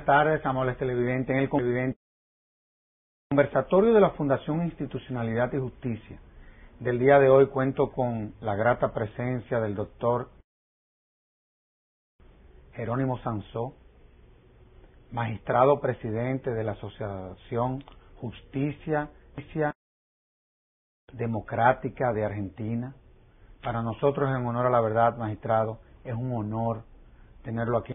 tardes, amables televidentes. En el conversatorio de la Fundación Institucionalidad y Justicia del día de hoy cuento con la grata presencia del doctor Jerónimo Sansó, magistrado presidente de la Asociación Justicia Democrática de Argentina. Para nosotros, en honor a la verdad, magistrado, es un honor tenerlo aquí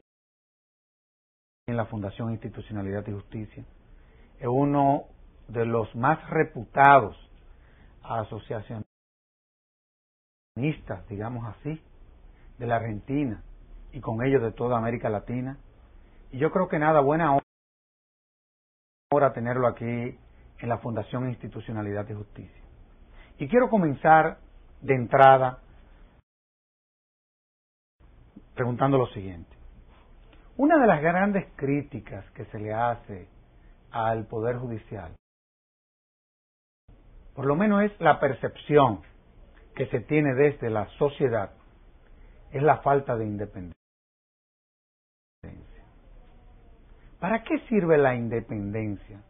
en la Fundación Institucionalidad y Justicia. Es uno de los más reputados asociacionistas, digamos así, de la Argentina y con ellos de toda América Latina. Y yo creo que nada, buena hora tenerlo aquí en la Fundación Institucionalidad y Justicia. Y quiero comenzar de entrada preguntando lo siguiente. Una de las grandes críticas que se le hace al Poder Judicial, por lo menos es la percepción que se tiene desde la sociedad, es la falta de independencia. ¿Para qué sirve la independencia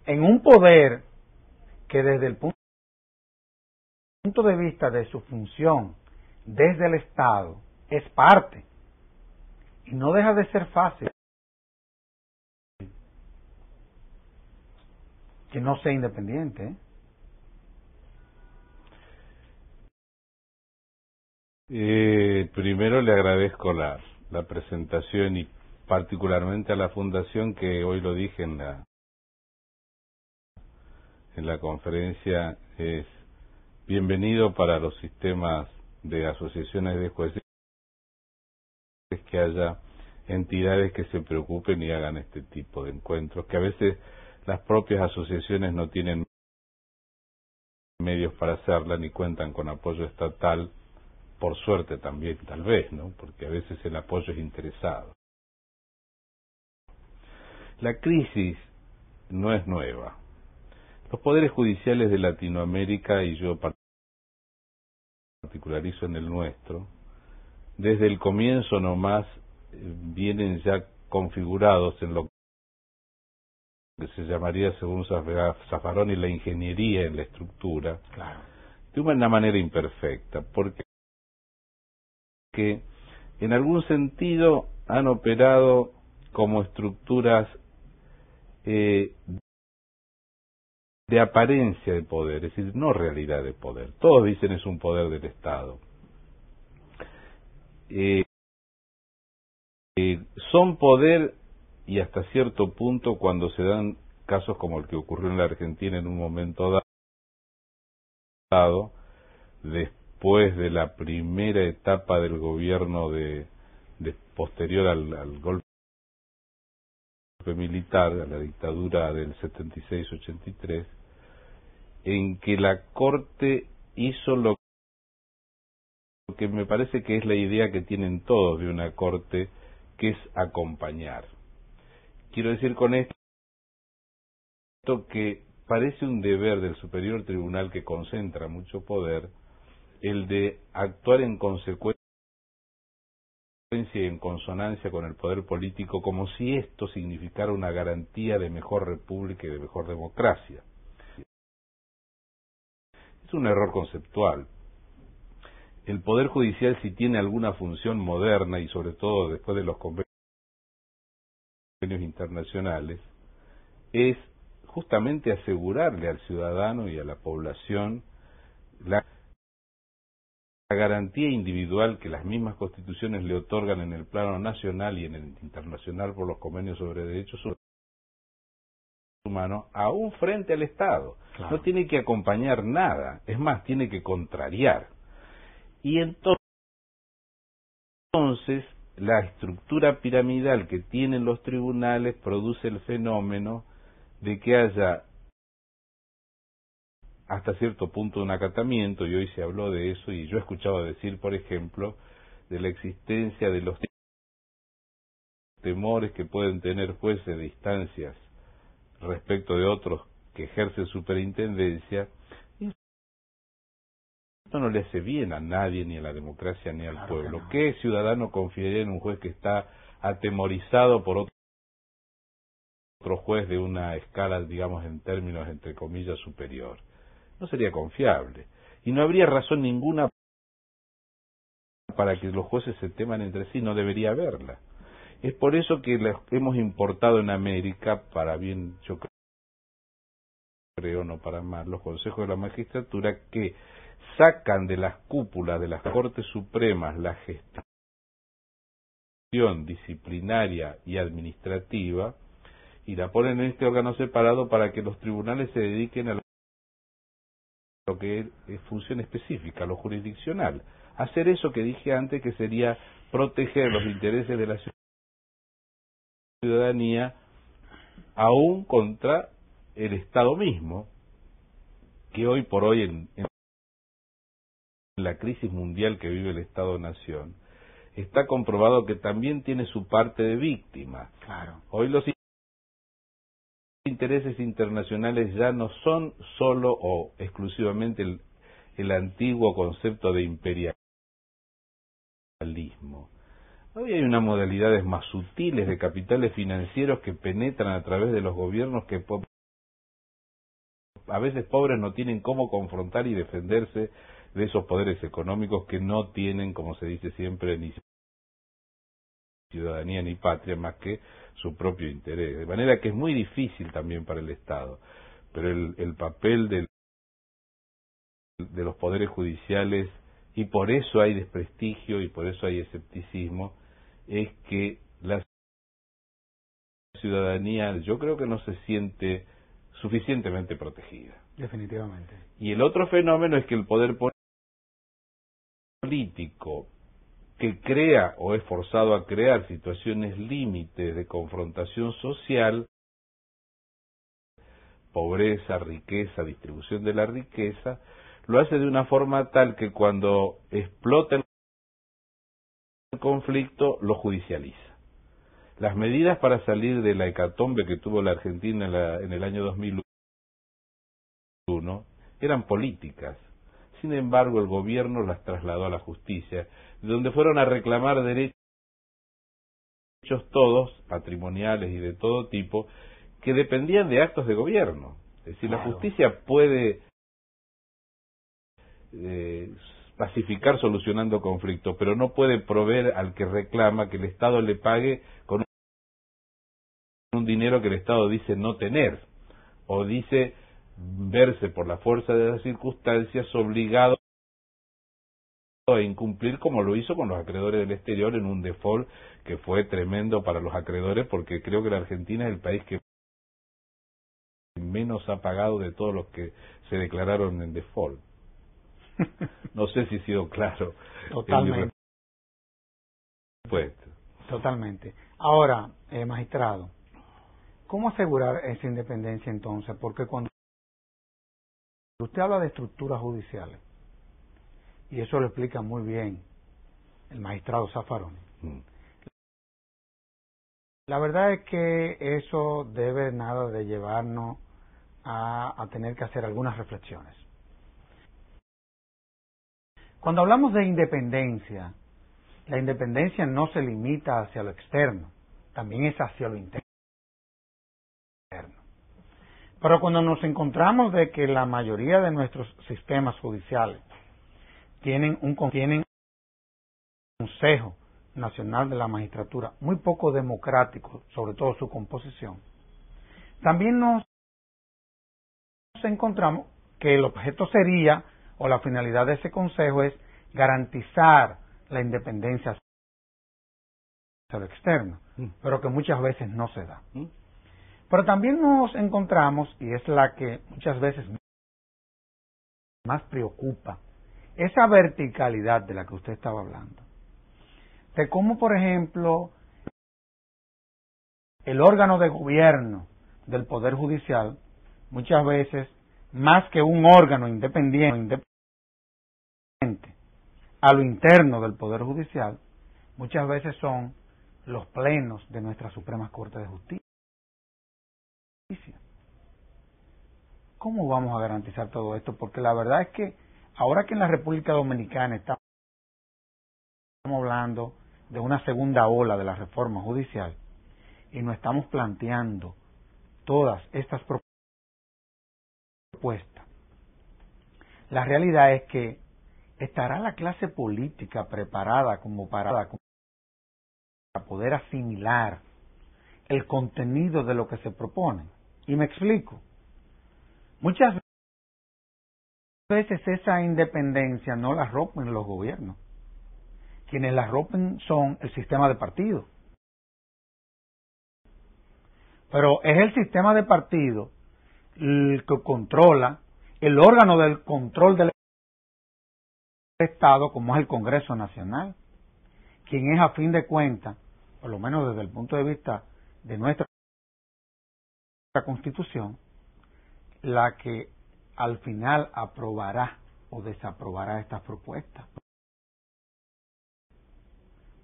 en un poder que desde el punto de vista de su función desde el Estado es parte y no deja de ser fácil que no sea independiente? Primero le agradezco la presentación y particularmente a la Fundación, que hoy lo dije en la conferencia, es bienvenido para los sistemas de asociaciones de jueces, que haya entidades que se preocupen y hagan este tipo de encuentros, que a veces las propias asociaciones no tienen medios para hacerla ni cuentan con apoyo estatal, por suerte también, tal vez, ¿no? Porque a veces el apoyo es interesado. La crisis no es nueva. Los poderes judiciales de Latinoamérica, y yo particularizo en el nuestro, desde el comienzo nomás vienen ya configurados en lo que se llamaría, según Zaffaroni, la ingeniería en la estructura, Claro. de una manera imperfecta, porque en algún sentido han operado como estructuras de apariencia de poder, es decir, no realidad de poder. Todos dicen es un poder del Estado. Son poder, y hasta cierto punto, cuando se dan casos como el que ocurrió en la Argentina en un momento dado, después de la primera etapa del gobierno de posterior al golpe militar, a la dictadura del 76-83, en que la Corte hizo lo que me parece que es la idea que tienen todos de una Corte, que es acompañar. Quiero decir con esto que parece un deber del Superior Tribunal, que concentra mucho poder, el de actuar en consecuencia y en consonancia con el poder político, como si esto significara una garantía de mejor república y de mejor democracia. Es un error conceptual. El Poder Judicial, si tiene alguna función moderna, y sobre todo después de los convenios internacionales, es justamente asegurarle al ciudadano y a la población la garantía individual que las mismas constituciones le otorgan en el plano nacional y en el internacional por los convenios sobre derechos humanos, aún frente al Estado. Claro. No tiene que acompañar nada, es más, tiene que contrariar. Y entonces la estructura piramidal que tienen los tribunales produce el fenómeno de que haya hasta cierto punto un acatamiento, y hoy se habló de eso, y yo he escuchado decir, por ejemplo, de la existencia de los temores que pueden tener jueces de instancias respecto de otros que ejercen superintendencia. Y esto no le hace bien a nadie, ni a la democracia, ni al Claro pueblo. que no. ¿Qué ciudadano confiaría en un juez que está atemorizado por otro otro juez de una escala, digamos, en términos, entre comillas, superior. No sería confiable. Y no habría razón ninguna para que los jueces se teman entre sí, no debería haberla. Es por eso que hemos importado en América, para bien, yo creo, no para mal, los consejos de la magistratura que sacan de las cúpulas de las Cortes Supremas la gestión disciplinaria y administrativa y la ponen en este órgano separado para que los tribunales se dediquen a lo que es función específica, lo jurisdiccional. Hacer eso que dije antes, que sería proteger los intereses de la ciudadanía aún contra el Estado mismo, que hoy por hoy en la crisis mundial que vive el Estado-Nación, está comprobado que también tiene su parte de víctima. Claro. Hoy los intereses internacionales ya no son solo o exclusivamente el antiguo concepto de imperialismo. Hoy hay unas modalidades más sutiles de capitales financieros que penetran a través de los gobiernos que a veces pobres no tienen cómo confrontar y defenderse de esos poderes económicos que no tienen, como se dice siempre, ni ciudadanía ni patria más que su propio interés. De manera que es muy difícil también para el Estado. Pero el papel de los poderes judiciales, y por eso hay desprestigio y por eso hay escepticismo, es que la ciudadanía, yo creo que no se siente suficientemente protegida. Definitivamente. Y el otro fenómeno es que el poder político que crea o es forzado a crear situaciones límites de confrontación social, pobreza, riqueza, distribución de la riqueza, lo hace de una forma tal que cuando explota el conflicto lo judicializa. Las medidas para salir de la hecatombe que tuvo la Argentina en el año 2001 eran políticas. Sin embargo, el gobierno las trasladó a la justicia, donde fueron a reclamar derechos todos, patrimoniales y de todo tipo, que dependían de actos de gobierno. Es decir, la justicia puede pacificar solucionando conflictos, pero no puede proveer al que reclama que el Estado le pague con un dinero que el Estado dice no tener, o dice verse por la fuerza de las circunstancias obligado a incumplir, como lo hizo con los acreedores del exterior en un default que fue tremendo para los acreedores, porque creo que la Argentina es el país que menos ha pagado de todos los que se declararon en default. No sé si he sido claro. Totalmente. Totalmente. Ahora, magistrado, ¿cómo asegurar esa independencia entonces? Porque cuando usted habla de estructuras judiciales, y eso lo explica muy bien el magistrado Zaffaroni, la verdad es que eso debe nada de llevarnos a tener que hacer algunas reflexiones. Cuando hablamos de independencia, la independencia no se limita hacia lo externo, también es hacia lo interno. Pero cuando nos encontramos de que la mayoría de nuestros sistemas judiciales tienen un Consejo Nacional de la Magistratura muy poco democrático, sobre todo su composición, también nos encontramos que el objeto sería, o la finalidad de ese consejo es garantizar la independencia hacia lo externo, pero que muchas veces no se da. Pero también nos encontramos, y es la que muchas veces más preocupa, esa verticalidad de la que usted estaba hablando, de cómo, por ejemplo, el órgano de gobierno del Poder Judicial, muchas veces, más que un órgano independiente a lo interno del Poder Judicial, muchas veces son los plenos de nuestra Suprema Corte de Justicia. ¿Cómo vamos a garantizar todo esto? Porque la verdad es que ahora que en la República Dominicana estamos hablando de una segunda ola de la reforma judicial y nos estamos planteando todas estas propuestas, la realidad es que ¿estará la clase política preparada como para poder asimilar el contenido de lo que se propone? Y me explico. Muchas veces esa independencia no la rompen los gobiernos. Quienes la rompen son el sistema de partidos. Pero es el sistema de partidos el que controla, el órgano del control del Estado, como es el Congreso Nacional, quien es a fin de cuentas, por lo menos desde el punto de vista de nuestra Constitución, la que al final aprobará o desaprobará estas propuestas.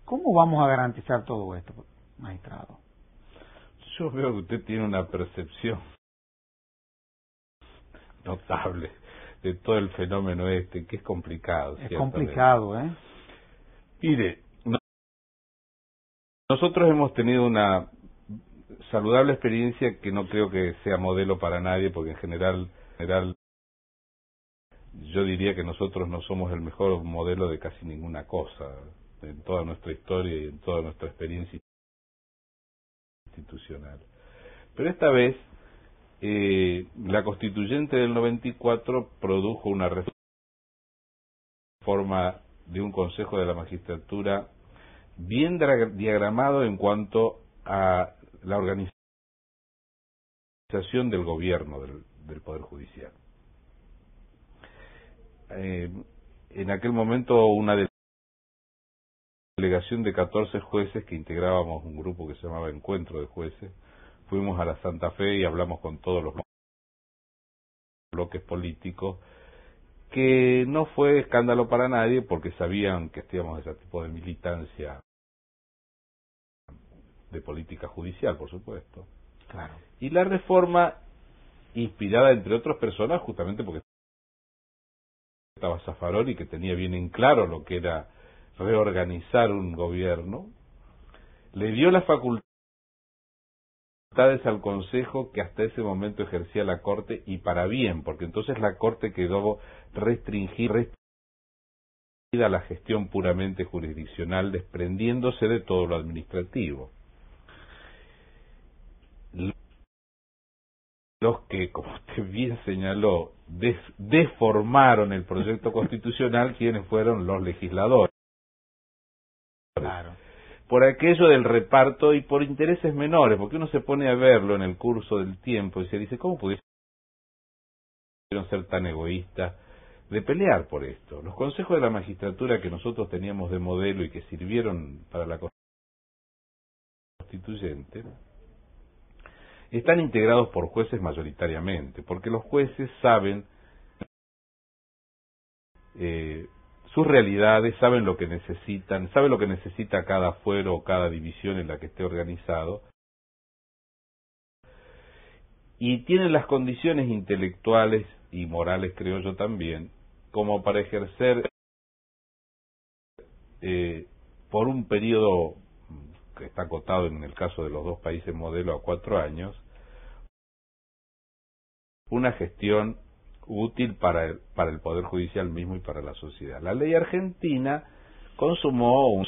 ¿Cómo vamos a garantizar todo esto, magistrado? Yo veo que usted tiene una percepción notable de todo el fenómeno que es complicado. Es complicado, ¿eh? Mire, nosotros hemos tenido una saludable experiencia que no creo que sea modelo para nadie, porque en general yo diría que nosotros no somos el mejor modelo de casi ninguna cosa en toda nuestra historia y en toda nuestra experiencia institucional. Pero esta vez la constituyente del 94 produjo una reforma de un Consejo de la Magistratura bien diagramado en cuanto a la organización del gobierno del Poder Judicial. En aquel momento una delegación de 14 jueces que integrábamos un grupo que se llamaba Encuentro de Jueces, fuimos a la Santa Fe y hablamos con todos los bloques políticos, que no fue escándalo para nadie porque sabían que estábamos ese tipo de militancia de política judicial, por supuesto. Claro. Y la reforma, inspirada entre otras personas, justamente porque estaba Zaffaroni, que tenía bien en claro lo que era reorganizar un gobierno, le dio las facultades al Consejo que hasta ese momento ejercía la Corte, y para bien, porque entonces la Corte quedó restringida a la gestión puramente jurisdiccional, desprendiéndose de todo lo administrativo. Los que, como usted bien señaló, deformaron el proyecto constitucional, quienes fueron los legisladores. Claro. Por aquello del reparto y por intereses menores, porque uno se pone a verlo en el curso del tiempo y se dice, ¿cómo pudieron ser tan egoístas de pelear por esto? Los consejos de la magistratura que nosotros teníamos de modelo y que sirvieron para la constituyente, están integrados por jueces mayoritariamente, porque los jueces saben sus realidades, saben lo que necesitan, saben lo que necesita cada fuero o cada división en la que esté organizado, y tienen las condiciones intelectuales y morales, creo yo también, como para ejercer por un periodo que está acotado en el caso de los dos países modelo a 4 años, una gestión útil para el Poder Judicial mismo y para la sociedad. La ley argentina consumó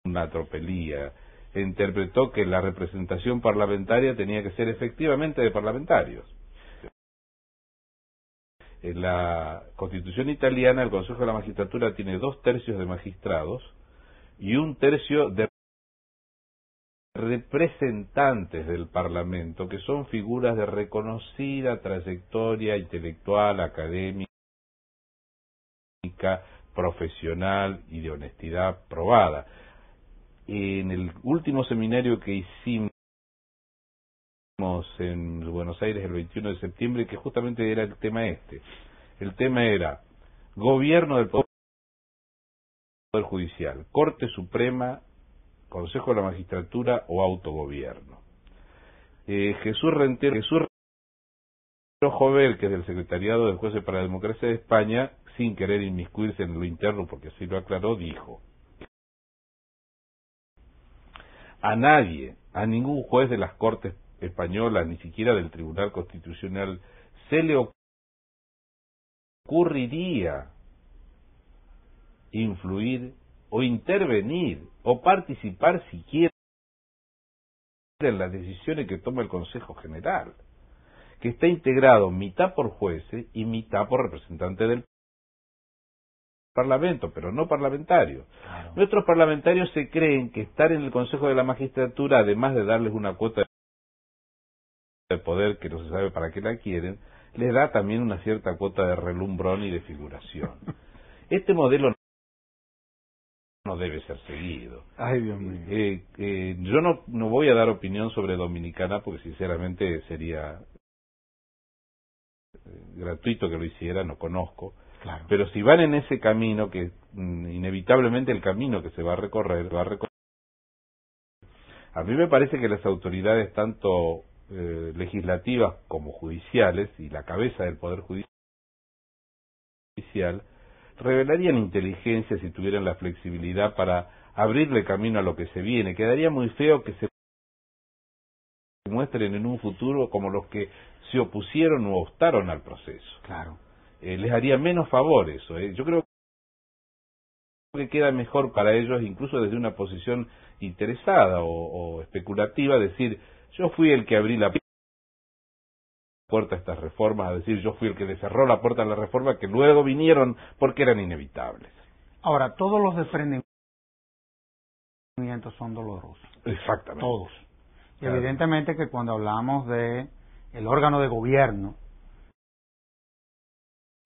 una tropelía, interpretó que la representación parlamentaria tenía que ser efectivamente de parlamentarios. En la Constitución italiana, el Consejo de la Magistratura tiene 2/3 de magistrados y 1/3 de representantes del Parlamento, que son figuras de reconocida trayectoria intelectual, académica, profesional y de honestidad probada. En el último seminario que hicimos en Buenos Aires el 21 de septiembre, que justamente era el tema el tema era gobierno del Poder Judicial, Corte Suprema, Consejo de la Magistratura o autogobierno. Jesús Jovel, que es del Secretariado de Jueces para la Democracia de España, sin querer inmiscuirse en lo interno, porque así lo aclaró, dijo: a nadie, a ningún juez de las Cortes española, ni siquiera del Tribunal Constitucional, se le ocurriría influir o intervenir o participar siquiera en las decisiones que toma el Consejo General, que está integrado mitad por jueces y mitad por representantes del Parlamento, pero no parlamentarios. Claro. Nuestros parlamentarios se creen que estar en el Consejo de la Magistratura, además de darles una cuota de poder que no se sabe para qué la quieren, les da también una cierta cuota de relumbrón y de figuración. Este modelo no debe ser seguido. Ay, Dios mío. Yo no voy a dar opinión sobre Dominicana porque sinceramente sería gratuito que lo hiciera, no conozco. Claro. Pero si van en ese camino, que inevitablemente el camino que se va a recorrer, a mí me parece que las autoridades tanto legislativas como judiciales y la cabeza del Poder Judicial revelarían inteligencia si tuvieran la flexibilidad para abrirle camino a lo que se viene. Quedaría muy feo que se muestren en un futuro como los que se opusieron o optaron al proceso. Claro. Les haría menos favor eso. Yo creo que queda mejor para ellos, incluso desde una posición interesada o especulativa, decir, yo fui el que abrí la puerta a estas reformas, a decir, yo fui el que le cerró la puerta a la reforma, que luego vinieron porque eran inevitables. Ahora, todos los desprendimientos son dolorosos. Exactamente. Todos. Y Claro. evidentemente que cuando hablamos de el órgano de gobierno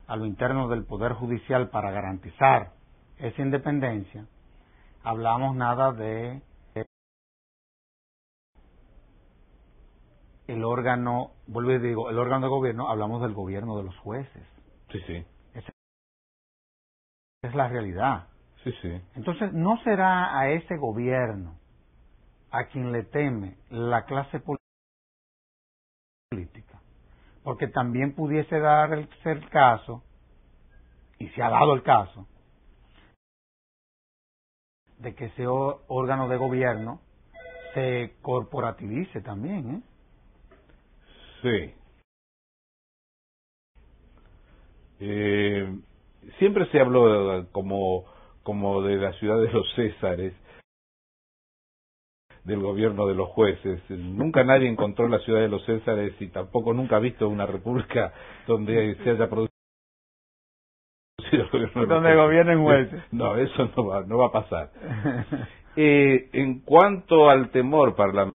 a lo interno del Poder Judicial para garantizar esa independencia, hablamos nada de el órgano, vuelvo y digo, el órgano de gobierno, hablamos del gobierno de los jueces. Sí, sí. Esa es la realidad. Sí, sí. Entonces, ¿no será a ese gobierno a quien le teme la clase política? Porque también pudiese darse el caso, y se ha dado el caso, de que ese órgano de gobierno se corporativice también, Sí. Siempre se habló como de la ciudad de los Césares, del gobierno de los jueces. Nunca nadie encontró la ciudad de los Césares y tampoco nunca ha visto una república donde se haya producido el gobierno de los donde gobiernen jueces. No, eso no va a pasar. En cuanto al temor parlamentario,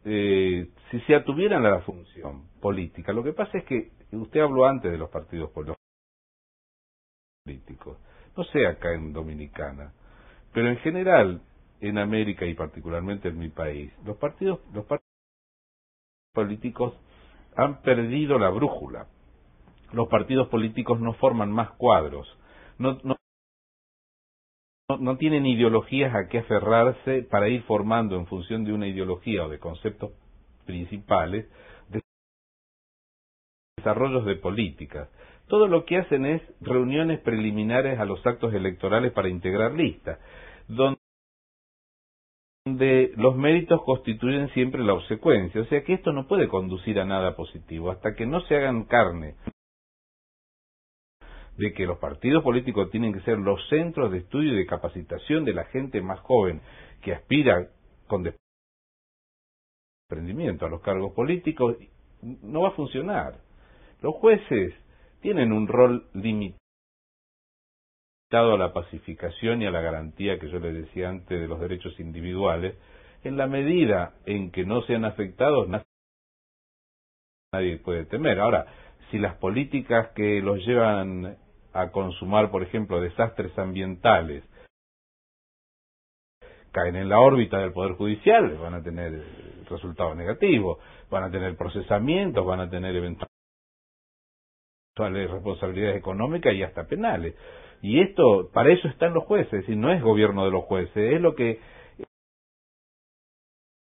si se atuvieran a la función política, lo que pasa es que usted habló antes de los partidos políticos, no sé acá en Dominicana, pero en general en América y particularmente en mi país, los partidos políticos han perdido la brújula. Los partidos políticos no forman más cuadros, no tienen ideologías a que aferrarse para ir formando en función de una ideología o de conceptos principales desarrollos de políticas. Todo lo que hacen es reuniones preliminares a los actos electorales para integrar listas, donde los méritos constituyen siempre la obsecuencia. O sea que esto no puede conducir a nada positivo hasta que no se hagan carne de que los partidos políticos tienen que ser los centros de estudio y de capacitación de la gente más joven que aspira con desprendimiento a los cargos políticos. No va a funcionar. Los jueces tienen un rol limitado a la pacificación y a la garantía que yo les decía antes de los derechos individuales. En la medida en que no sean afectados, nadie puede temer. Ahora, si las políticas que los llevan a consumar, por ejemplo, desastres ambientales, caen en la órbita del Poder Judicial, van a tener resultados negativos, van a tener procesamientos, van a tener eventuales responsabilidades económicas y hasta penales. Y esto, para eso están los jueces, es decir, no es gobierno de los jueces, es lo que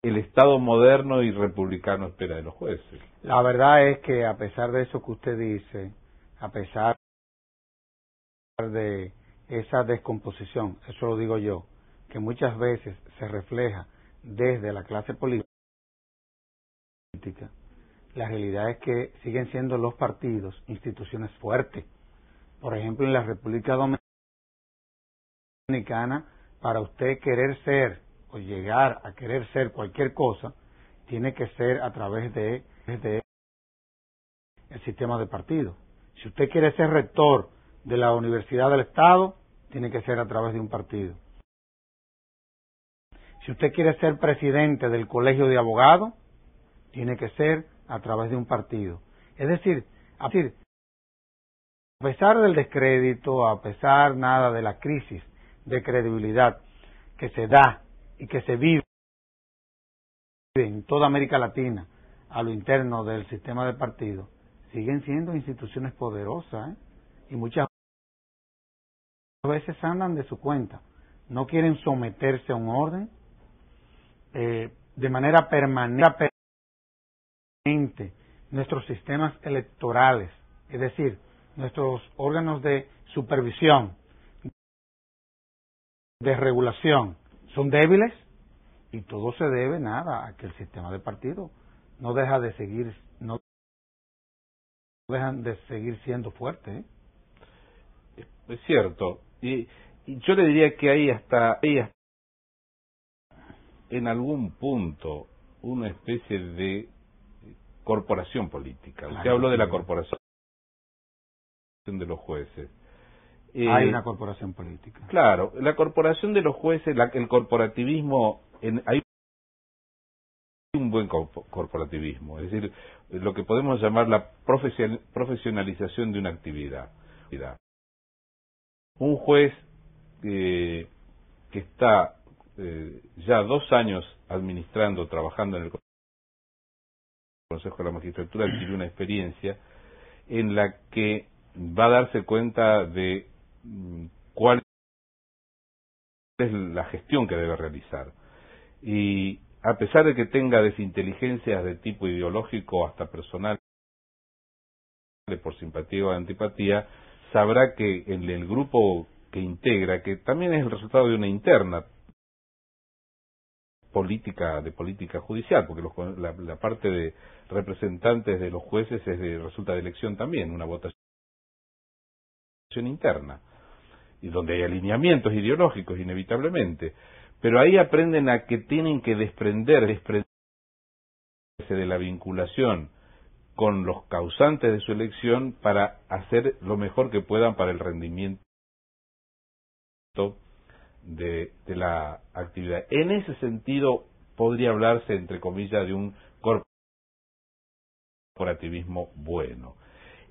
el Estado moderno y republicano espera de los jueces. La verdad es que a pesar de eso que usted dice, a pesar de esa descomposición, eso lo digo yo, que muchas veces se refleja desde la clase política, la realidad es que siguen siendo los partidos instituciones fuertes. Por ejemplo, en la República Dominicana, para usted querer ser o llegar a querer ser cualquier cosa, tiene que ser a través de el sistema de partidos. Si usted quiere ser rector de la Universidad del Estado, tiene que ser a través de un partido. Si usted quiere ser presidente del Colegio de Abogados, tiene que ser a través de un partido. Es decir, a pesar del descrédito, a pesar nada de la crisis de credibilidad que se da y que se vive en toda América Latina a lo interno del sistema de partidos, siguen siendo instituciones poderosas, y muchas veces andan de su cuenta, no quieren someterse a un orden de manera permanente. Nuestros sistemas electorales, es decir, nuestros órganos de supervisión, de regulación, son débiles, y todo se debe a que el sistema de partido no dejan de seguir siendo fuerte. Es cierto, y yo le diría que hay hasta en algún punto una especie de corporación política. Usted Claro, habló de la corporación de los jueces. Hay una corporación política. Claro, la corporación de los jueces, el corporativismo, hay un buen corporativismo, es decir, lo que podemos llamar la profesionalización de una actividad. Un juez que está ya 2 años administrando, trabajando en el Consejo de la Magistratura, adquirió una experiencia en la que va a darse cuenta de cuál es la gestión que debe realizar. Y a pesar de que tenga desinteligencias de tipo ideológico hasta personal, por simpatía o antipatía, sabrá que en el grupo que integra, que también es el resultado de una interna política judicial, porque la parte de representantes de los jueces resulta de elección también, una votación interna, y donde hay alineamientos ideológicos inevitablemente, pero ahí aprenden a que tienen que desprenderse de la vinculación con los causantes de su elección para hacer lo mejor que puedan para el rendimiento de la actividad. En ese sentido podría hablarse, entre comillas, de un corporativismo bueno.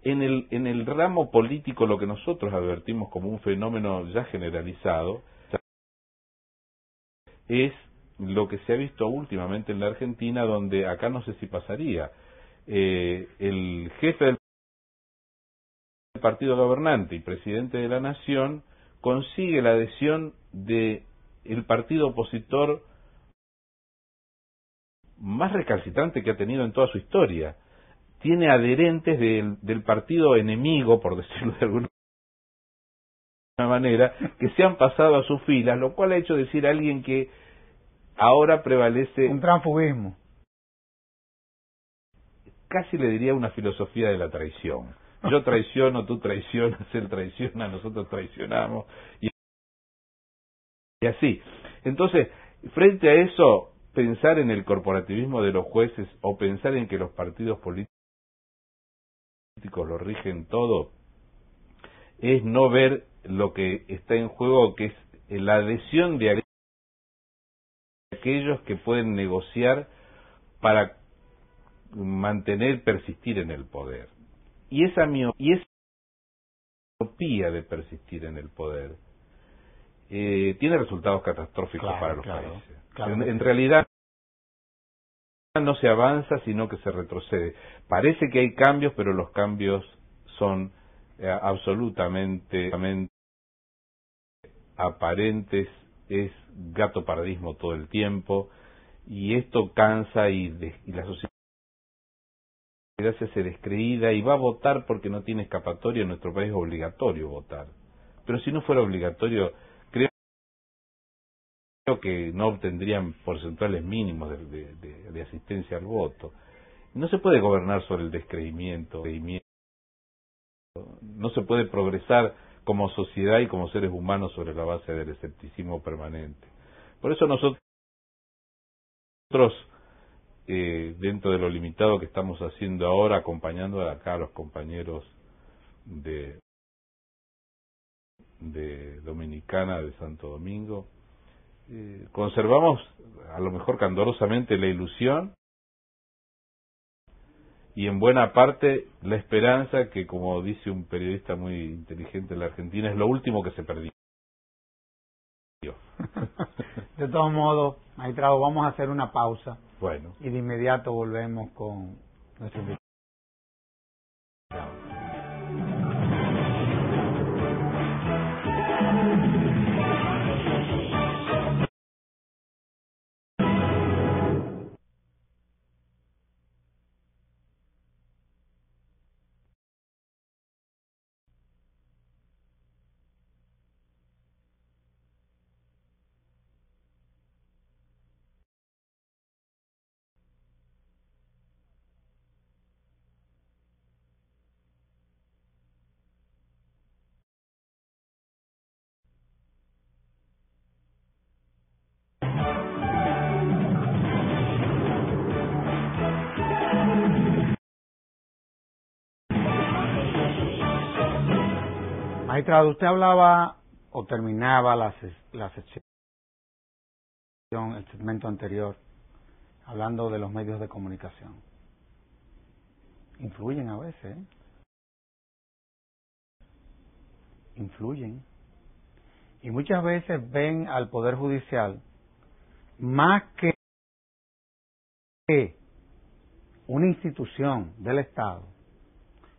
En el ramo político, lo que nosotros advertimos como un fenómeno ya generalizado es lo que se ha visto últimamente en la Argentina, donde acá no sé si pasaría. El jefe del partido gobernante y presidente de la nación consigue la adhesión de el partido opositor más recalcitrante que ha tenido en toda su historia. Tiene adherentes del partido enemigo, por decirlo de alguna manera, que se han pasado a sus filas, lo cual ha hecho decir a alguien que ahora prevalece un transfugismo. Casi le diría una filosofía de la traición. Yo traiciono, tú traicionas, él traiciona, nosotros traicionamos, y así. Entonces, frente a eso, pensar en el corporativismo de los jueces o pensar en que los partidos políticos lo rigen todo, es no ver lo que está en juego, que es la adhesión de aquellos que pueden negociar para persistir en el poder. Y esa miopía de persistir en el poder tiene resultados catastróficos para los países. En realidad no se avanza, sino que se retrocede. Parece que hay cambios, pero los cambios son absolutamente aparentes, es gato paradismo todo el tiempo, y esto cansa y la sociedad se hace descreída y va a votar porque no tiene escapatoria. En nuestro país es obligatorio votar, pero si no fuera obligatorio, creo que no obtendrían porcentuales mínimos de asistencia al voto. No se puede gobernar sobre el descreimiento, no se puede progresar como sociedad y como seres humanos sobre la base del escepticismo permanente. Por eso nosotros, dentro de lo limitado que estamos haciendo ahora, acompañando acá a los compañeros de Dominicana, de Santo Domingo, conservamos a lo mejor candorosamente la ilusión y en buena parte la esperanza que, como dice un periodista muy inteligente en la Argentina, es lo último que se perdió. De todos modos, magistrado, vamos a hacer una pausa. Bueno. Y de inmediato volvemos con nuestro invitado. Magistrado, usted hablaba o terminaba la sección, el segmento anterior, hablando de los medios de comunicación. Influyen a veces, ¿eh? Influyen. Y muchas veces ven al Poder Judicial más que una institución del Estado,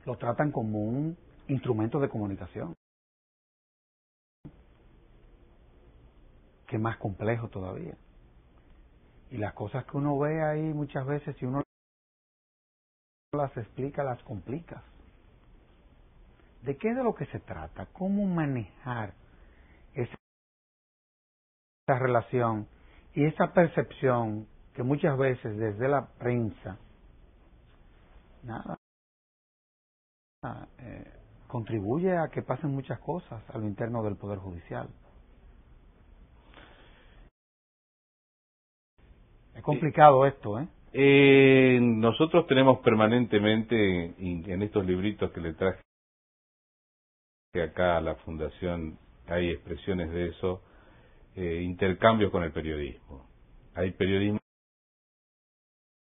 lo tratan como un instrumento de comunicación, que es más complejo todavía. Y las cosas que uno ve ahí muchas veces, si uno las explica, las complica. ¿De qué es de lo que se trata? ¿Cómo manejar esa relación y esa percepción que muchas veces desde la prensa contribuye a que pasen muchas cosas a lo interno del Poder Judicial? Es complicado esto, ¿eh? Nosotros tenemos permanentemente, en estos libritos que le traje acá a la Fundación, hay expresiones de eso, intercambios con el periodismo. Hay periodismo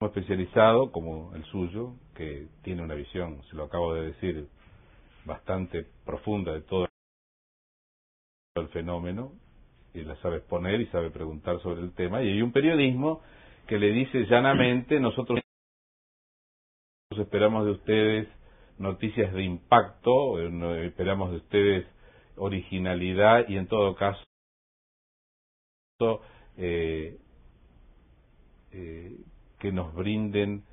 especializado, como el suyo, que tiene una visión, se lo acabo de decir, bastante profunda de todo el fenómeno, y la sabe exponer y sabe preguntar sobre el tema, y hay un periodismo que le dice llanamente: nosotros esperamos de ustedes noticias de impacto, esperamos de ustedes originalidad y en todo caso que nos brinden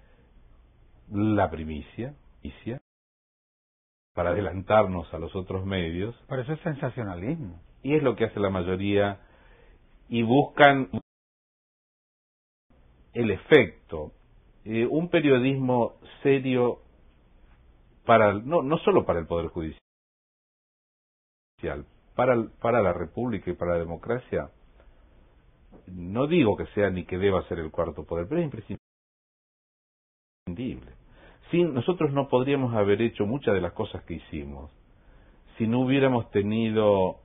la primicia para adelantarnos a los otros medios. Pero eso es sensacionalismo. Y es lo que hace la mayoría, y buscan el efecto. Un periodismo serio no solo para el Poder Judicial, para la República y para la democracia, no digo que sea ni que deba ser el cuarto poder, pero es imprescindible. Nosotros no podríamos haber hecho muchas de las cosas que hicimos si no hubiéramos tenido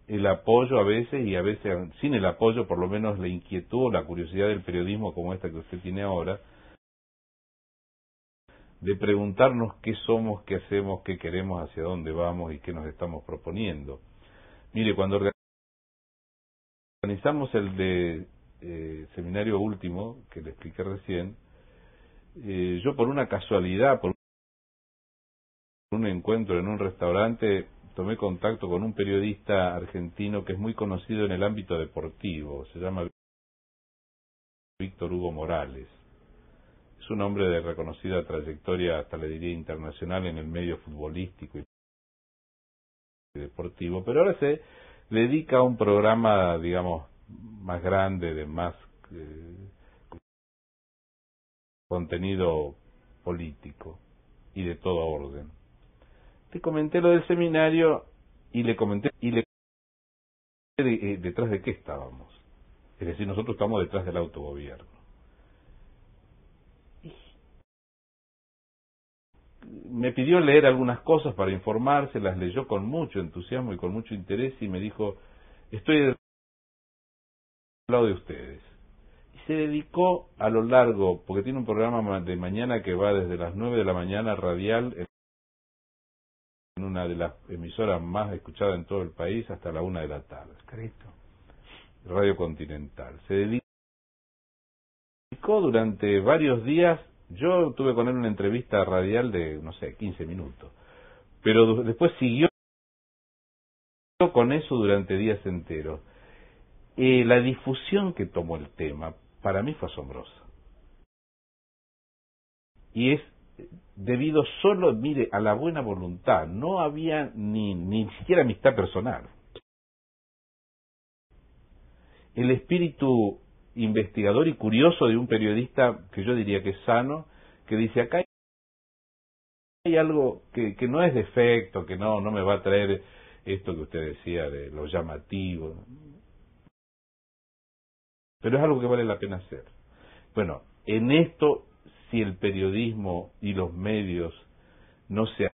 el apoyo a veces, y a veces sin el apoyo, por lo menos la inquietud o la curiosidad del periodismo como esta que usted tiene ahora, de preguntarnos qué somos, qué hacemos, qué queremos, hacia dónde vamos y qué nos estamos proponiendo. Mire, cuando organizamos el seminario último, que le expliqué recién, yo por una casualidad, por un encuentro en un restaurante, tomé contacto con un periodista argentino que es muy conocido en el ámbito deportivo, se llama Víctor Hugo Morales. Es un hombre de reconocida trayectoria, hasta le diría internacional, en el medio futbolístico y deportivo, pero ahora se le dedica un programa, digamos, más grande, de más contenido político y de todo orden. Te comenté lo del seminario y le comenté detrás de qué estábamos. Es decir, nosotros estamos detrás del autogobierno. Me pidió leer algunas cosas para informarse, las leyó con mucho entusiasmo y con mucho interés y me dijo, estoy del lado de ustedes. Y se dedicó a lo largo, porque tiene un programa de mañana que va desde las 9 de la mañana radial en una de las emisoras más escuchadas en todo el país hasta la 1 de la tarde. Cristo. Radio Continental. Se dedicó durante varios días. Yo tuve con él una entrevista radial de, no sé, 15 minutos. Pero después siguió con eso durante días enteros. La difusión que tomó el tema, para mí fue asombrosa. Y es debido solo, mire, a la buena voluntad. No había ni siquiera amistad personal. El espíritu investigador y curioso de un periodista que yo diría que es sano, que dice, acá hay algo que no es defecto, que no me va a traer esto que usted decía de lo llamativo, pero es algo que vale la pena hacer. Bueno, en esto, si el periodismo y los medios no se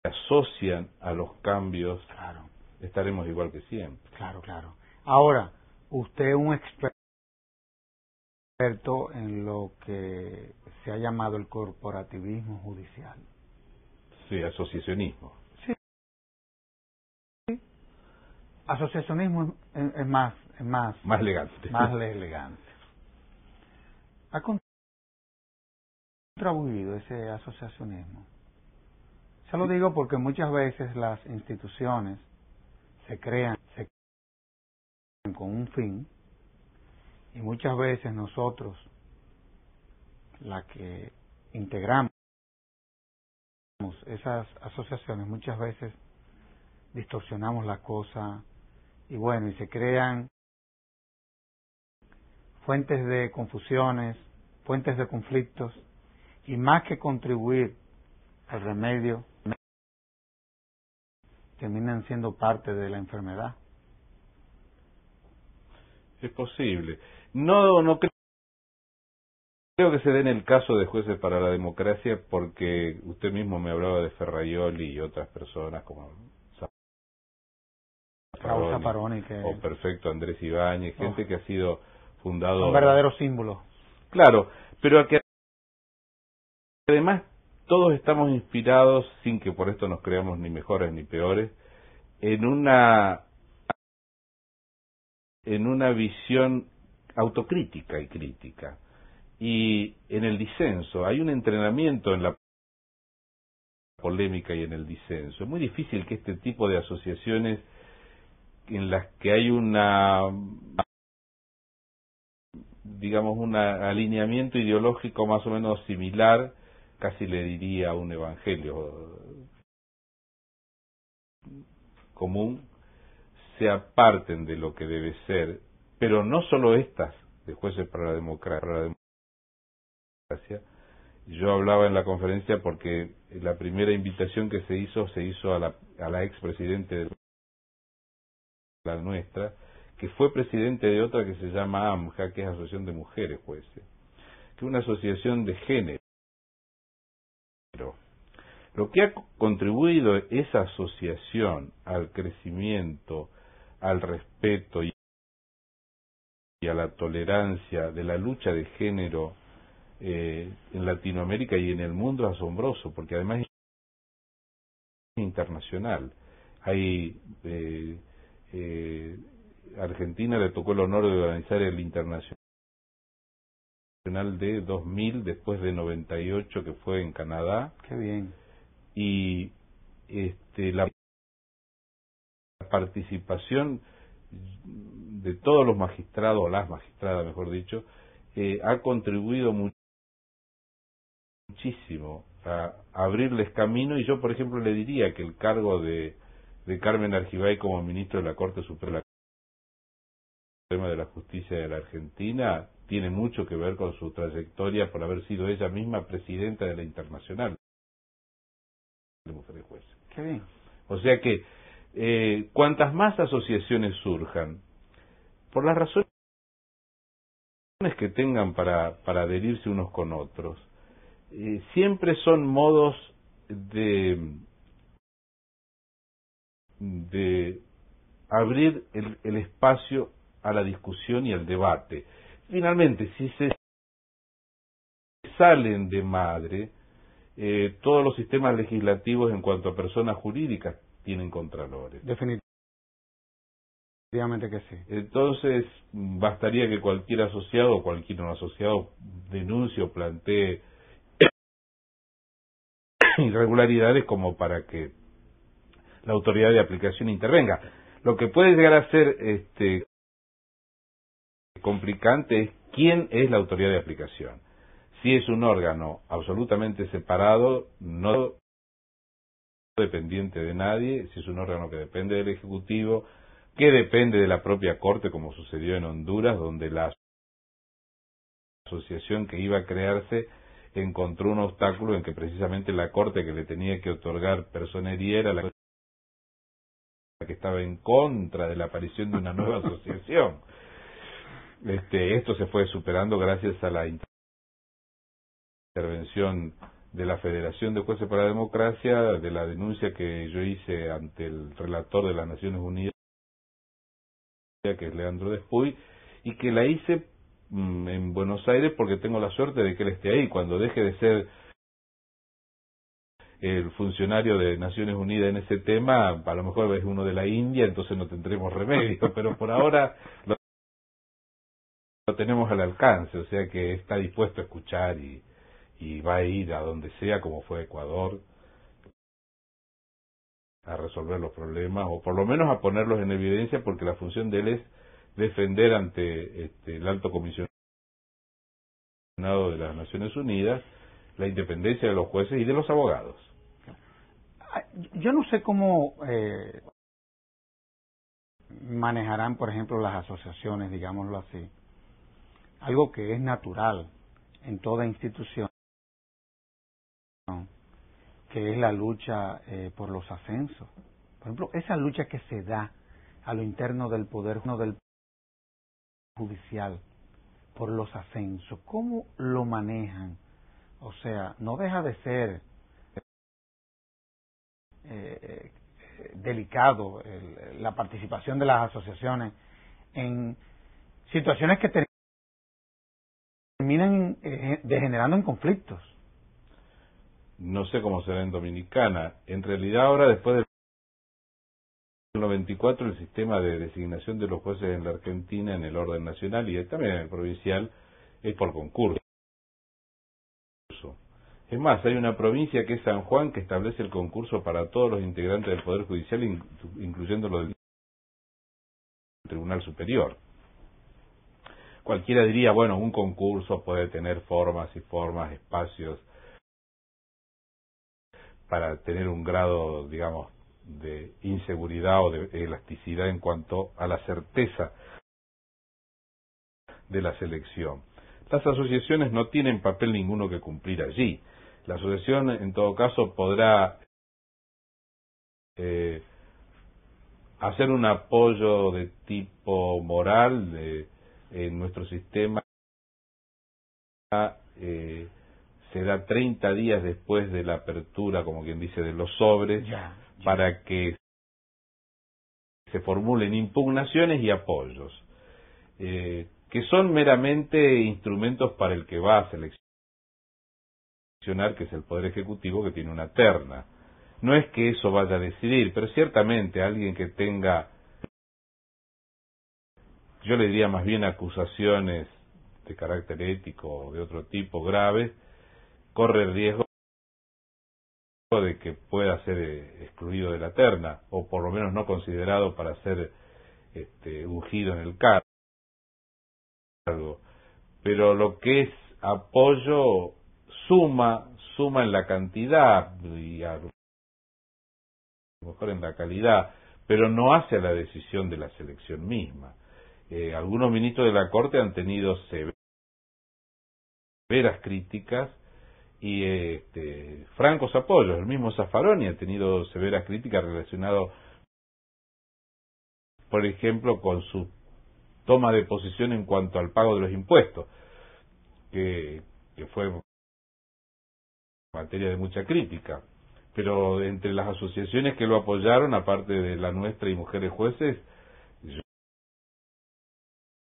asocian a los cambios, Claro. Estaremos igual que siempre. Claro. Ahora, usted es un experto en lo que se ha llamado el corporativismo judicial. Sí, asociacionismo. Sí. Asociacionismo es más elegante. Más elegante. ¿Ha contribuido ese asociacionismo? Se lo digo porque muchas veces las instituciones se crean con un fin y muchas veces nosotros, la que integramos esas asociaciones, muchas veces distorsionamos la cosa y bueno, y se crean fuentes de confusiones, fuentes de conflictos y más que contribuir al remedio, terminan siendo parte de la enfermedad. Es posible. No creo que se dé en el caso de Jueces para la Democracia, porque usted mismo me hablaba de Ferraioli y otras personas como Raúl Zaffaroni, o Perfecto Andrés Ibáñez, gente que ha sido fundado... Un verdadero símbolo. Claro, pero que además todos estamos inspirados, sin que por esto nos creamos ni mejores ni peores, en una visión autocrítica y crítica. Y en el disenso, hay un entrenamiento en la polémica y en el disenso. Es muy difícil que este tipo de asociaciones en las que hay un alineamiento ideológico más o menos similar, casi le diría un evangelio común, se aparten de lo que debe ser, pero no solo estas de Jueces para la Democracia. Yo hablaba en la conferencia porque la primera invitación que se hizo a la expresidente de la nuestra, que fue presidente de otra que se llama AMJA, que es Asociación de Mujeres Jueces, que es una asociación de género. Lo que ha contribuido esa asociación al crecimiento, al respeto y a la tolerancia de la lucha de género en Latinoamérica y en el mundo es asombroso, porque además es internacional. Hay Argentina le tocó el honor de organizar el Internacional de 2000, después de 98 que fue en Canadá. Qué bien. Y la participación de todos los magistrados, o las magistradas mejor dicho, ha contribuido muchísimo a abrirles camino. Y yo, por ejemplo, le diría que el cargo de de Carmen Argibay como ministro de la Corte Suprema de la Justicia de la Argentina tiene mucho que ver con su trayectoria por haber sido ella misma presidenta de la Internacional de Mujeres Jueces. Qué bien. O sea que cuantas más asociaciones surjan, por las razones que tengan para adherirse unos con otros, siempre son modos de abrir el espacio a la discusión y al debate. Finalmente, si se salen de madre, todos los sistemas legislativos en cuanto a personas jurídicas tienen contralores. Definitivamente que sí. Entonces, bastaría que cualquier asociado o cualquier no asociado denuncie o plantee irregularidades como para que la autoridad de aplicación intervenga. Lo que puede llegar a ser complicante es quién es la autoridad de aplicación. Si es un órgano absolutamente separado, no dependiente de nadie, si es un órgano que depende del Ejecutivo, que depende de la propia Corte, como sucedió en Honduras, donde la asociación que iba a crearse encontró un obstáculo en que precisamente la Corte que le tenía que otorgar personería era la que estaba en contra de la aparición de una nueva asociación. Esto se fue superando gracias a la intervención de la Federación de Jueces para la Democracia, de la denuncia que yo hice ante el relator de las Naciones Unidas, que es Leandro Despuy, y que la hice en Buenos Aires porque tengo la suerte de que él esté ahí. Cuando deje de ser el funcionario de Naciones Unidas en ese tema, a lo mejor es uno de la India, entonces no tendremos remedio, pero por ahora lo tenemos al alcance, o sea que está dispuesto a escuchar y va a ir a donde sea, como fue Ecuador, a resolver los problemas, o por lo menos a ponerlos en evidencia, porque la función de él es defender ante el alto comisionado de las Naciones Unidas la independencia de los jueces y de los abogados. Yo no sé cómo manejarán, por ejemplo, las asociaciones, digámoslo así, algo que es natural en toda institución, que es la lucha por los ascensos. Por ejemplo, esa lucha que se da a lo interno del poder judicial por los ascensos, ¿cómo lo manejan? O sea, no deja de ser delicado la participación de las asociaciones en situaciones que terminan degenerando en conflictos. No sé cómo será en Dominicana. En realidad ahora, después del 94, el sistema de designación de los jueces en la Argentina, en el orden nacional y también en el provincial, es por concurso. Es más, hay una provincia que es San Juan que establece el concurso para todos los integrantes del Poder Judicial, incluyendo los del Tribunal Superior. Cualquiera diría, bueno, un concurso puede tener formas y formas, espacios, para tener un grado, digamos, de inseguridad o de elasticidad en cuanto a la certeza de la selección. Las asociaciones no tienen papel ninguno que cumplir allí. La asociación, en todo caso, podrá hacer un apoyo de tipo moral en nuestro sistema. Se da 30 días después de la apertura, como quien dice, de los sobres, para que se formulen impugnaciones y apoyos, que son meramente instrumentos para el que va a seleccionar, que es el Poder Ejecutivo, que tiene una terna. No es que eso vaya a decidir, pero ciertamente alguien que tenga, yo le diría más bien acusaciones de carácter ético o de otro tipo graves, corre el riesgo de que pueda ser excluido de la terna, o por lo menos no considerado para ser ungido en el cargo. Pero lo que es apoyo suma en la cantidad, y mejor en la calidad, pero no hace a la decisión de la selección misma. Algunos ministros de la Corte han tenido severas críticas y francos apoyos. El mismo Zaffaroni ha tenido severas críticas relacionadas, por ejemplo, con su toma de posición en cuanto al pago de los impuestos, que fue materia de mucha crítica. Pero entre las asociaciones que lo apoyaron, aparte de la nuestra y Mujeres Jueces, yo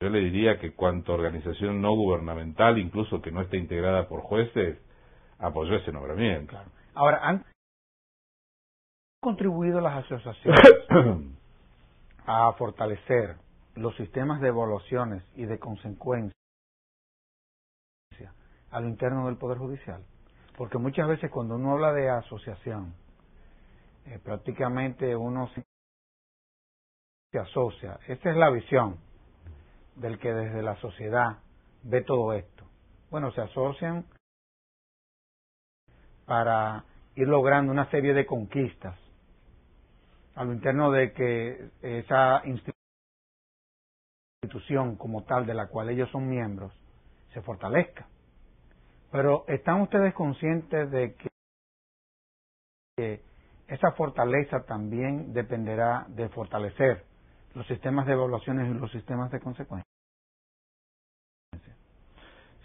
le diría que cuanto organización no gubernamental, incluso que no esté integrada por jueces, apoyó ese nombramiento. Claro. Ahora, ¿han contribuido las asociaciones a fortalecer los sistemas de evaluaciones y de consecuencia a lo interno del Poder Judicial? Porque muchas veces cuando uno habla de asociación, prácticamente uno se asocia. Esta es la visión del que desde la sociedad ve todo esto. Bueno, se asocian para ir logrando una serie de conquistas a lo interno de que esa institución como tal de la cual ellos son miembros se fortalezca. Pero ¿están ustedes conscientes de que esa fortaleza también dependerá de fortalecer los sistemas de evaluaciones y los sistemas de consecuencias?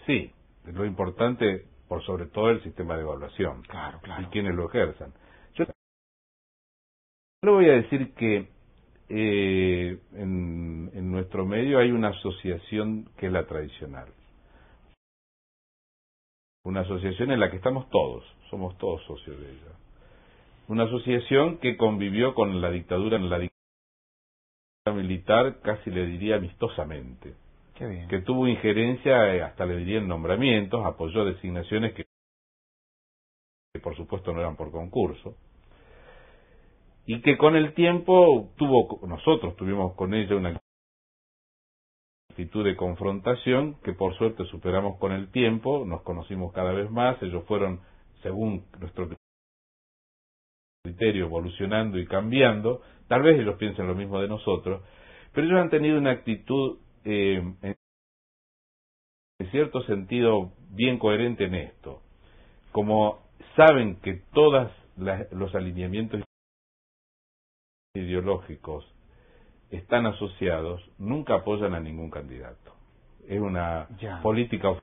Sí, lo importante, por sobre todo, el sistema de evaluación. Claro. Y quienes lo ejerzan. Yo le voy a decir que en nuestro medio hay una asociación que es la tradicional. Una asociación en la que estamos todos, somos todos socios de ella. Una asociación que convivió con la dictadura militar, casi le diría amistosamente. Qué bien. Que tuvo injerencia, hasta le diría en nombramientos, apoyó designaciones que por supuesto no eran por concurso, y que con el tiempo nosotros tuvimos con ella una actitud de confrontación que por suerte superamos con el tiempo, nos conocimos cada vez más, ellos fueron, según nuestro criterio, evolucionando y cambiando. Tal vez ellos piensen lo mismo de nosotros, pero ellos han tenido una actitud en cierto sentido bien coherente en esto. Como saben que todos los alineamientos ideológicos están asociados, nunca apoyan a ningún candidato. Es una política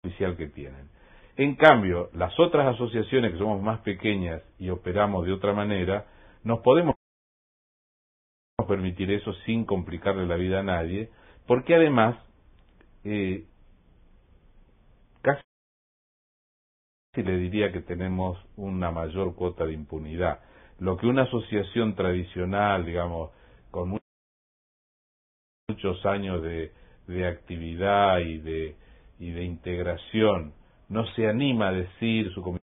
oficial que tienen. En cambio, las otras asociaciones que somos más pequeñas y operamos de otra manera, nos podemos permitir eso sin complicarle la vida a nadie, porque además casi le diría que tenemos una mayor cuota de impunidad. Lo que una asociación tradicional, digamos, con muchos años de actividad y de integración, no se anima a decir, su comisión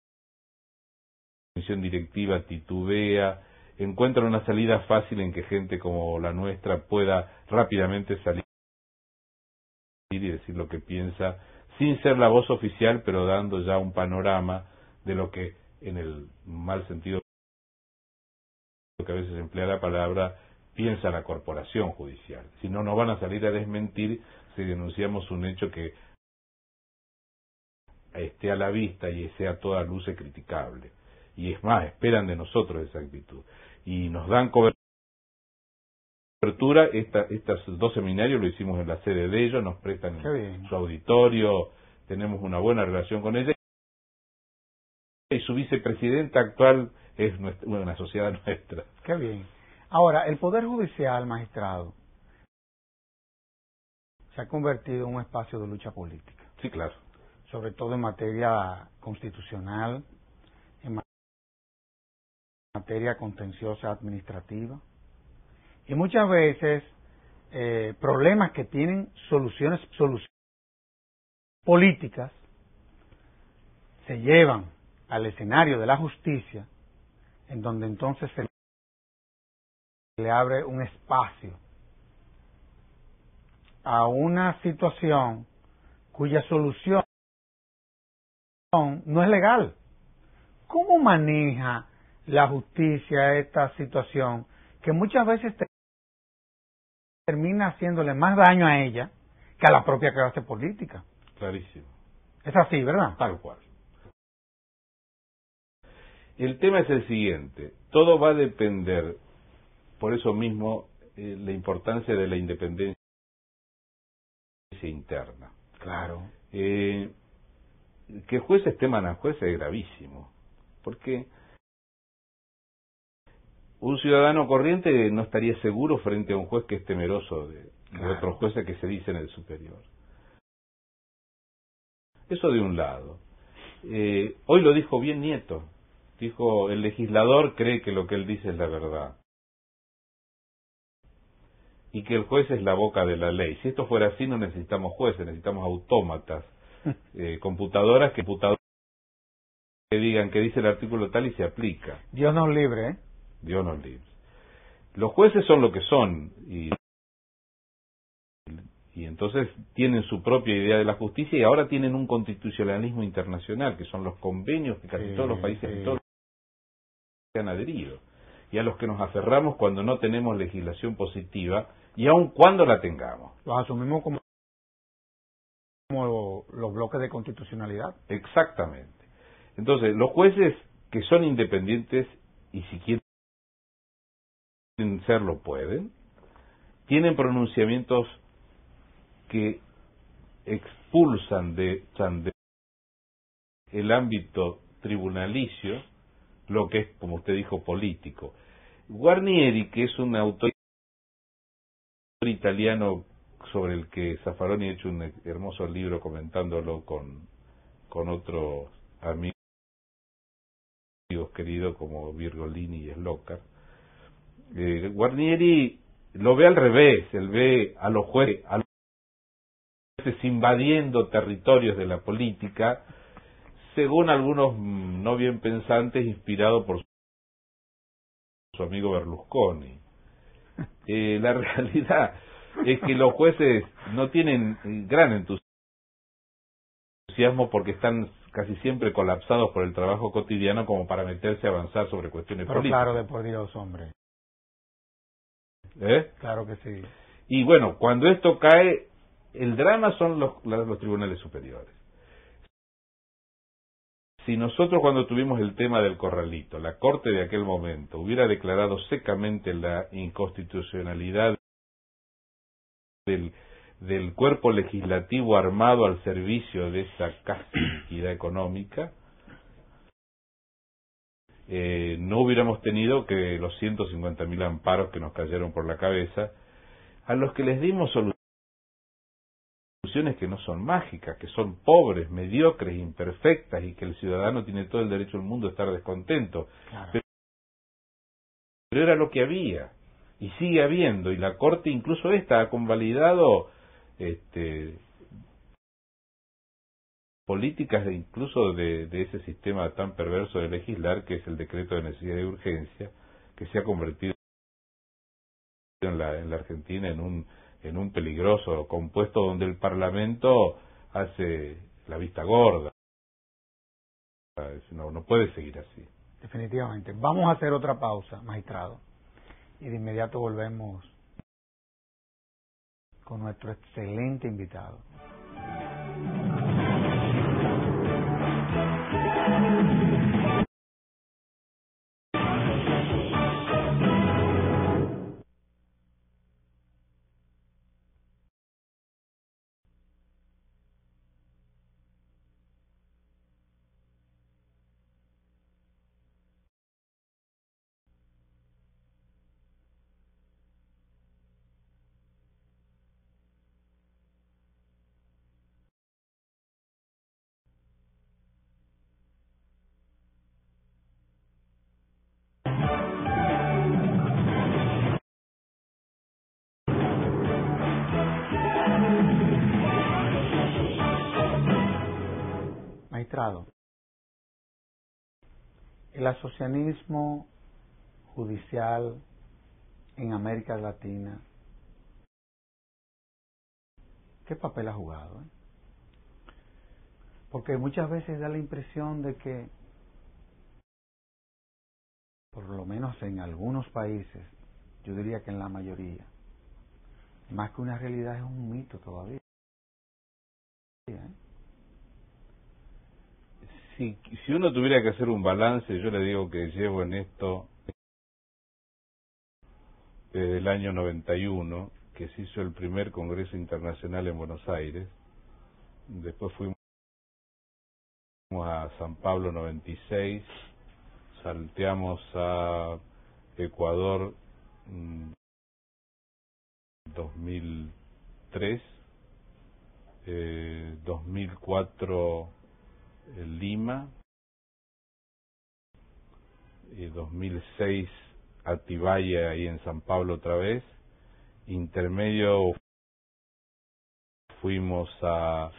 directiva titubea, encuentra una salida fácil en que gente como la nuestra pueda rápidamente salir y decir lo que piensa, sin ser la voz oficial, pero dando ya un panorama de lo que, en el mal sentido que a veces emplea la palabra, piensa la corporación judicial. Si no, nos van a salir a desmentir si denunciamos un hecho que esté a la vista y sea a toda luz criticable. Y es más, esperan de nosotros esa actitud. Y nos dan cobertura. Estos dos seminarios lo hicimos en la sede de ellos, nos prestan su auditorio, tenemos una buena relación con ella. Y su vicepresidenta actual es una sociedad nuestra. Qué bien. Ahora, el Poder Judicial, magistrado, se ha convertido en un espacio de lucha política. Sí, claro. Sobre todo en materia constitucional, en materia contenciosa administrativa. Y muchas veces problemas que tienen soluciones políticas se llevan al escenario de la justicia, en donde entonces se le abre un espacio a una situación cuya solución no es legal. ¿Cómo maneja la justicia a esta situación que muchas veces termina haciéndole más daño a ella que a la propia clase política. Clarísimo. Es así, ¿verdad? Tal cual. El tema es el siguiente, todo va a depender, por eso mismo, la importancia de la independencia interna. Claro. Que jueces teman a jueces es gravísimo, porque un ciudadano corriente no estaría seguro frente a un juez que es temeroso de otros jueces que se dicen el superior. Eso de un lado. Hoy lo dijo bien Nieto. Dijo, el legislador cree que lo que él dice es la verdad. Y que el juez es la boca de la ley. Si esto fuera así, no necesitamos jueces, necesitamos autómatas, computadoras que digan que dice el artículo tal y se aplica. Dios nos libre, ¿eh? Dios nos libre. Los jueces son lo que son y entonces tienen su propia idea de la justicia y ahora tienen un constitucionalismo internacional, que son los convenios que casi todos los países todos se han adherido y a los que nos aferramos cuando no tenemos legislación positiva y aun cuando la tengamos. Los asumimos como los bloques de constitucionalidad. Exactamente. Entonces, los jueces que son independientes y si quieren serlo pueden, tienen pronunciamientos que expulsan de el ámbito tribunalicio lo que es, como usted dijo, político. Guarnieri, que es un autor italiano sobre el que Zaffaroni ha hecho un hermoso libro comentándolo con otros amigos queridos como Virgolini y Slocar, Guarnieri lo ve al revés, él ve a los jueces invadiendo territorios de la política, según algunos no bien pensantes, inspirado por su amigo Berlusconi. La realidad es que los jueces no tienen gran entusiasmo porque están casi siempre colapsados por el trabajo cotidiano como para meterse a avanzar sobre cuestiones políticas. Claro, de por Dios, hombre. Claro que sí. Y bueno, cuando esto cae, el drama son los tribunales superiores. Si nosotros cuando tuvimos el tema del corralito, la Corte de aquel momento hubiera declarado secamente la inconstitucionalidad del cuerpo legislativo armado al servicio de esa casi iniquidad económica, no hubiéramos tenido que los 150.000 amparos que nos cayeron por la cabeza, a los que les dimos soluciones que no son mágicas, que son pobres, mediocres, imperfectas y que el ciudadano tiene todo el derecho del mundo a estar descontento. Claro. Pero era lo que había y sigue habiendo, y la Corte incluso esta ha convalidado políticas incluso de ese sistema tan perverso de legislar que es el decreto de necesidad y urgencia, que se ha convertido en la Argentina en un peligroso compuesto donde el Parlamento hace la vista gorda. No puede seguir así. Definitivamente. Vamos a hacer otra pausa, magistrado, y de inmediato volvemos con nuestro excelente invitado. Magistrado, el asociacionismo judicial en América Latina, ¿qué papel ha jugado? Porque muchas veces da la impresión de que en algunos países, yo diría que en la mayoría, más que una realidad es un mito todavía. Si uno tuviera que hacer un balance, yo le digo que llevo en esto desde el año 91, que se hizo el primer Congreso Internacional en Buenos Aires. Después fuimos a San Pablo 96, salteamos a Ecuador 2003, 2004 Lima, 2006 Atibaia ahí en San Pablo otra vez. Intermedio fuimos a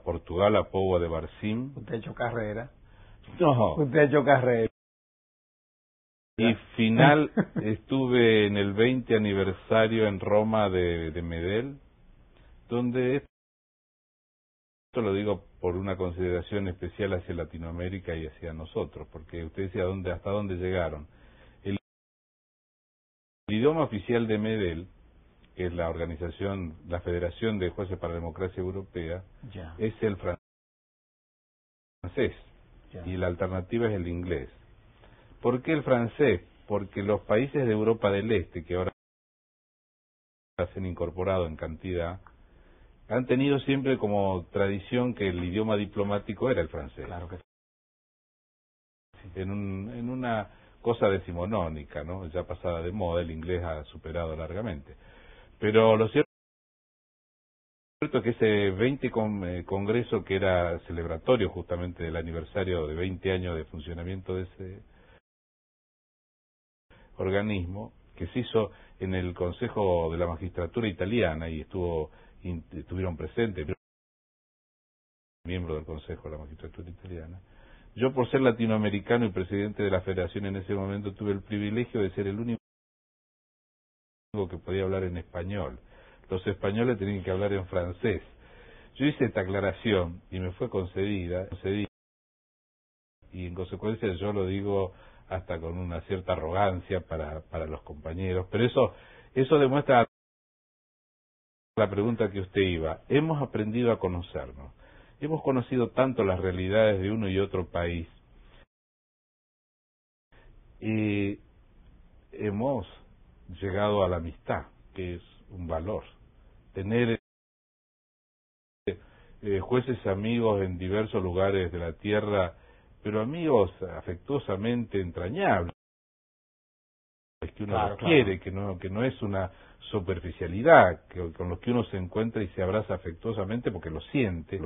Portugal, a Póvoa de Varzim. Usted ha hecho carrera. No. Usted ha hecho carrera. Y final estuve en el 20 aniversario en Roma de Medel, donde, esto lo digo por una consideración especial hacia Latinoamérica y hacia nosotros, porque usted decía hasta dónde llegaron. El idioma oficial de Medel, que es la organización, la Federación de Jueces para la Democracia Europea, es el francés, y la alternativa es el inglés. ¿Por qué el francés? Porque los países de Europa del Este, que ahora se han incorporado en cantidad, han tenido siempre como tradición que el idioma diplomático era el francés. Claro que sí. En una cosa decimonónica, ¿no? Ya pasada de moda, el inglés ha superado largamente. Pero lo cierto es que ese 20 congreso, que era celebratorio justamente del aniversario de 20 años de funcionamiento de ese organismo, que se hizo en el Consejo de la Magistratura Italiana, y estuvieron presentes miembros del Consejo de la Magistratura Italiana. Yo, por ser latinoamericano y presidente de la federación en ese momento, tuve el privilegio de ser el único que podía hablar en español. Los españoles tenían que hablar en francés. Yo hice esta aclaración y me fue concedida, y en consecuencia yo lo digo hasta con una cierta arrogancia para los compañeros, pero eso demuestra la pregunta que usted iba. Hemos aprendido a conocernos, hemos conocido tanto las realidades de uno y otro país, y hemos llegado a la amistad, que es un valor. Tener jueces amigos en diversos lugares de la tierra, pero amigos afectuosamente entrañables, que uno los quiere, que no es una superficialidad, con los que uno se encuentra y se abraza afectuosamente porque lo siente.